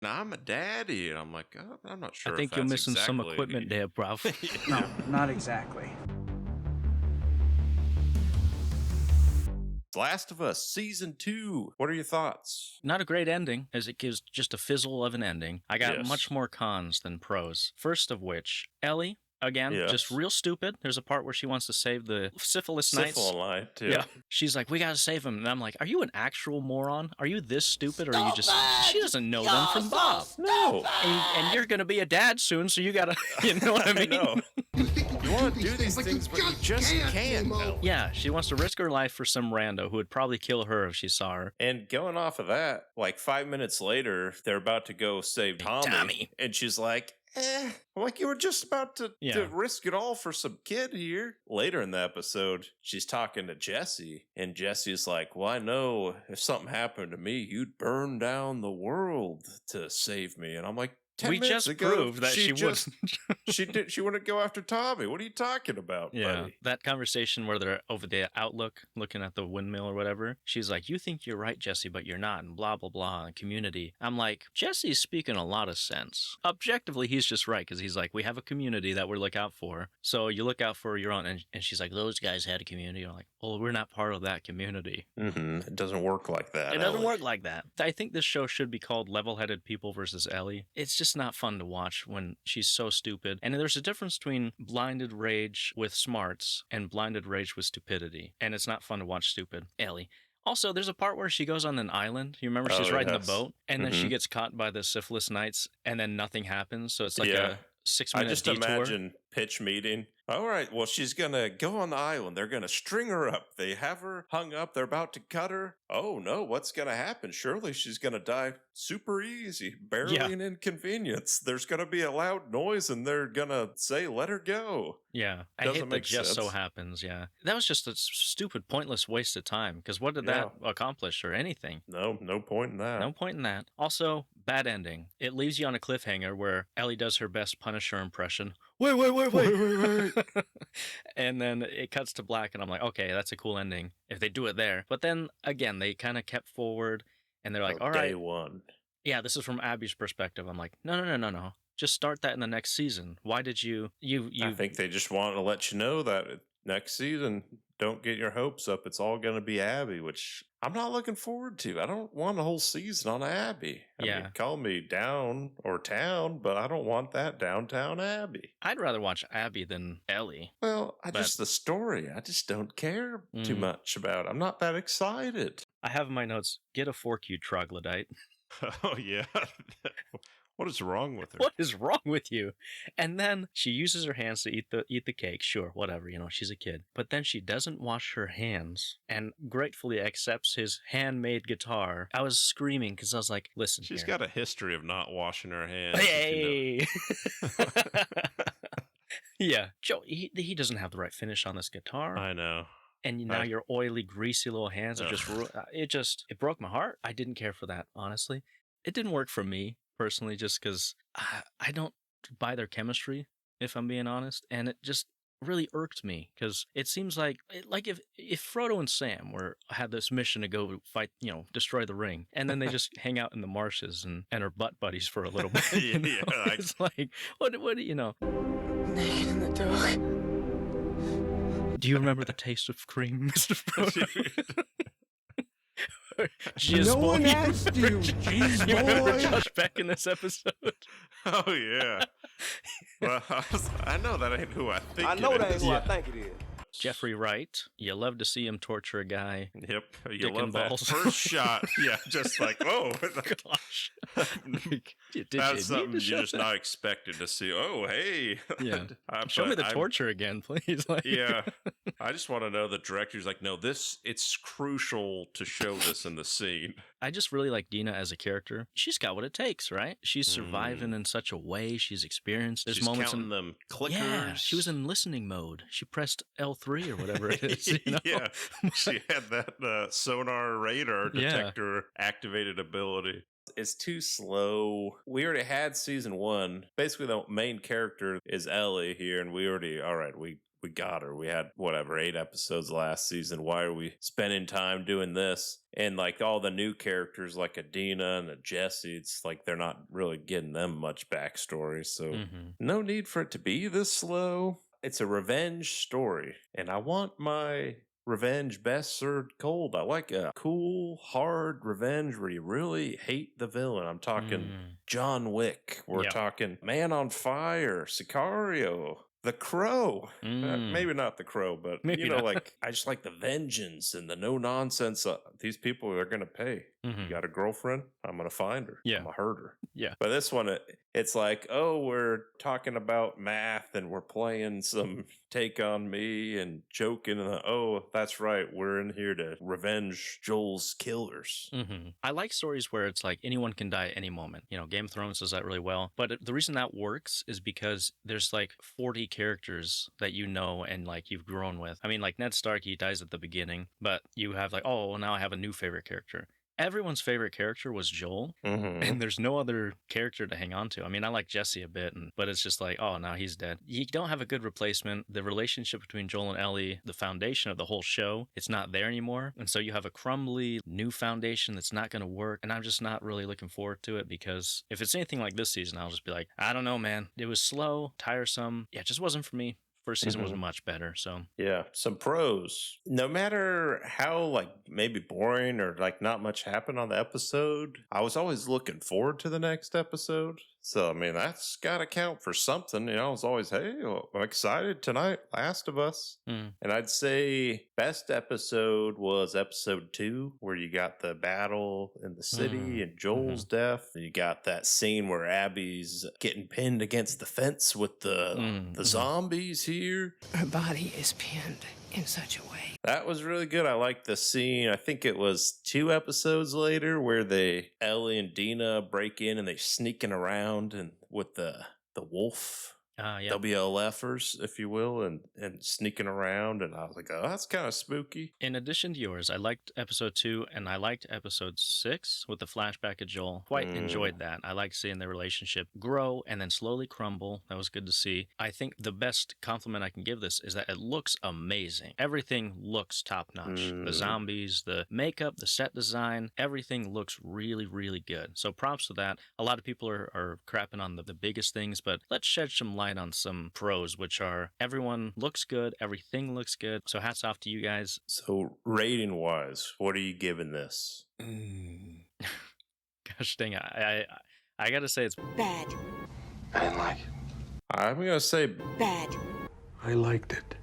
Now I'm a daddy. And I'm like, oh, I'm not I sure if think you're that's missing some exactly. equipment there, bruv. No, not exactly. Last of Us Season 2. What are your thoughts? Not a great ending, as it gives just a fizzle of an ending. I got Yes. much more cons than pros. First of which, Ellie, again, Yes. just real stupid. There's a part where she wants to save the syphilis knights. Syphilite, Yeah. She's like, we gotta save him. And I'm like, are you an actual moron? Are you this stupid? Or are you just... She doesn't know them from Bob. No. And you're gonna be a dad soon, so you gotta... You know what I mean? know. You want to do these things, but you just can't. Ellie. Yeah, she wants to risk her life for some rando who would probably kill her if she saw her. And going off of that, like 5 minutes later, they're about to go save Tommy. And she's like, like you were just about to risk it all for some kid here. Later in the episode, she's talking to Jesse, and Jesse's like, well, I know if something happened to me, you'd burn down the world to save me. And I'm like, 10 we minutes just ago, proved that she just wouldn't. she wouldn't go after Tommy. What are you talking about, buddy? That conversation where they're over the Outlook looking at the windmill or whatever. She's like, you think you're right, Jesse, but you're not, and blah, blah, blah, and community. I'm like, Jesse's speaking a lot of sense. Objectively, he's just right, because he's like, we have a community that we look out for, so you look out for your own. And she's like, those guys had a community. I'm like, well, we're not part of that community. Mm-hmm. It doesn't work like that. It doesn't work like that. I think this show should be called Level-Headed People versus Ellie. It's just not fun to watch when she's so stupid. And there's a difference between blinded rage with smarts and blinded rage with stupidity. And it's not fun to watch stupid Ellie. Also, there's a part where she goes on an island. You remember she's riding the boat, and then she gets caught by the syphilis knights, and then nothing happens. So it's like a 6-minute detour. I just imagine pitch meeting. All right, well, she's going to go on the island. They're going to string her up. They have her hung up. They're about to cut her. Oh, no, what's going to happen? Surely she's going to die super easy, barely an inconvenience. There's going to be a loud noise, and they're going to say, let her go. Yeah, I hate that just so happens, That was just a stupid, pointless waste of time, because what did that accomplish or anything? No point in that. No point in that. Also, bad ending. It leaves you on a cliffhanger where Ellie does her best Punisher impression. Wait. And then it cuts to black, and I'm like, okay, that's a cool ending if they do it there. But then, again, they kind of kept forward, and they're like, all right. Day one. Yeah, this is from Abby's perspective. I'm like, no. Just start that in the next season. Why did you... I think they just want to let you know that next season, don't get your hopes up. It's all going to be Abby, which I'm not looking forward to. I don't want a whole season on Abby. I mean, call me down or town, but I don't want that downtown Abby. I'd rather watch Abby than Ellie. Well, just the story. I just don't care too much about it. I'm not that excited. I have in my notes, get a fork, you troglodyte. Oh, yeah. What is wrong with her? What is wrong with you? And then she uses her hands to eat the cake. Sure, whatever, she's a kid. But then she doesn't wash her hands and gratefully accepts his handmade guitar. I was screaming because I was like, listen, she's got a history of not washing her hands. Hey! Yeah, Joe, he doesn't have the right finish on this guitar. I know. And now your oily, greasy little hands are it broke my heart. I didn't care for that, honestly. It didn't work for me. Personally, just because I don't buy their chemistry, if I'm being honest, and it just really irked me because it seems like if Frodo and Sam had this mission to go fight, destroy the ring, and then they just hang out in the marshes and are butt buddies for a little bit. It's like what do you know? Naked in the dark. Do you remember the taste of cream, Mr. Frodo? No one asked you, jeez, You remember boy. Josh Beck in this episode? Oh, yeah. Well, I know that ain't who I think I know it that ain't is. who I think it is. Jeffrey Wright. You love to see him torture a guy. Yep. You Dick love and that balls. first shot. Yeah, just like, oh. Gosh. That's something you're just not expected to see. Oh, hey. Yeah. Show me the torture again, please. Yeah. I just want to know the director's like, no, it's crucial to show this in the scene. I just really like Dina as a character. She's got what it takes, right? She's surviving in such a way. She's experienced. There's moments counting them clickers. Yeah, she was in listening mode. She pressed L3 or whatever it is. Yeah, she had that sonar radar detector activated ability. It's too slow. We already had season 1. Basically, the main character is Ellie here, and we we got her. We had whatever 8 episodes last season. Why are we spending time doing this? And like all the new characters like Adina and Jesse, it's like they're not really getting them much backstory. So no need for it to be this slow. It's a revenge story, and I want my revenge best served cold. I like a cool, hard revenge where you really hate the villain. I'm talking John Wick. We're talking Man on Fire, Sicario, The Crow. Maybe not The Crow, but maybe you know, like I just like the vengeance and the no nonsense. These people are going to pay. You got a girlfriend? I'm going to find her. I'm going to hurt her. But this one, it's like, oh, we're talking about math and we're playing some Take on Me and joking. And oh, that's right. We're in here to revenge Joel's killers. I like stories where it's like anyone can die at any moment. You know, Game of Thrones does that really well. But the reason that works is because there's like 40 characters that you know and like you've grown with. I mean, like Ned Stark, he dies at the beginning, but you have like, oh, well, now I have a new favorite character. Everyone's favorite character was Joel, and there's no other character to hang on to. I mean, I like Jesse a bit, but it's just like, oh, now he's dead. You don't have a good replacement. The relationship between Joel and Ellie, the foundation of the whole show, it's not there anymore. And so you have a crumbly new foundation that's not going to work. And I'm just not really looking forward to it because if it's anything like this season, I'll just be like, I don't know, man. It was slow, tiresome. Yeah, it just wasn't for me. First season was much better, so. Yeah, some pros. No matter how, like, maybe boring or, like, not much happened on the episode, I was always looking forward to the next episode. So, I mean, that's got to count for something. You know, I was always, hey, I'm excited tonight, Last of Us. And I'd say best episode was episode 2, where you got the battle in the city and Joel's death. And you got that scene where Abby's getting pinned against the fence with the zombies here. Her body is pinned in such a way. That was really good. I liked the scene. I think it was 2 episodes later where Ellie and Dina break in and they sneaking around and with the wolf. WLFers, if you will, and sneaking around. And I was like, oh, that's kind of spooky. In addition to yours, I liked episode 2 and I liked episode 6 with the flashback of Joel. Quite enjoyed that. I liked seeing their relationship grow and then slowly crumble. That was good to see. I think the best compliment I can give this is that it looks amazing. Everything looks top notch. The zombies, the makeup, the set design, everything looks really, really good. So props to that. A lot of people are crapping on the biggest things, but let's shed some light on some pros, which are everyone looks good, everything looks good. So hats off to you guys. So rating wise, what are you giving this? Gosh dang, I gotta say it's bad. I didn't like it. I'm gonna say bad. I liked it.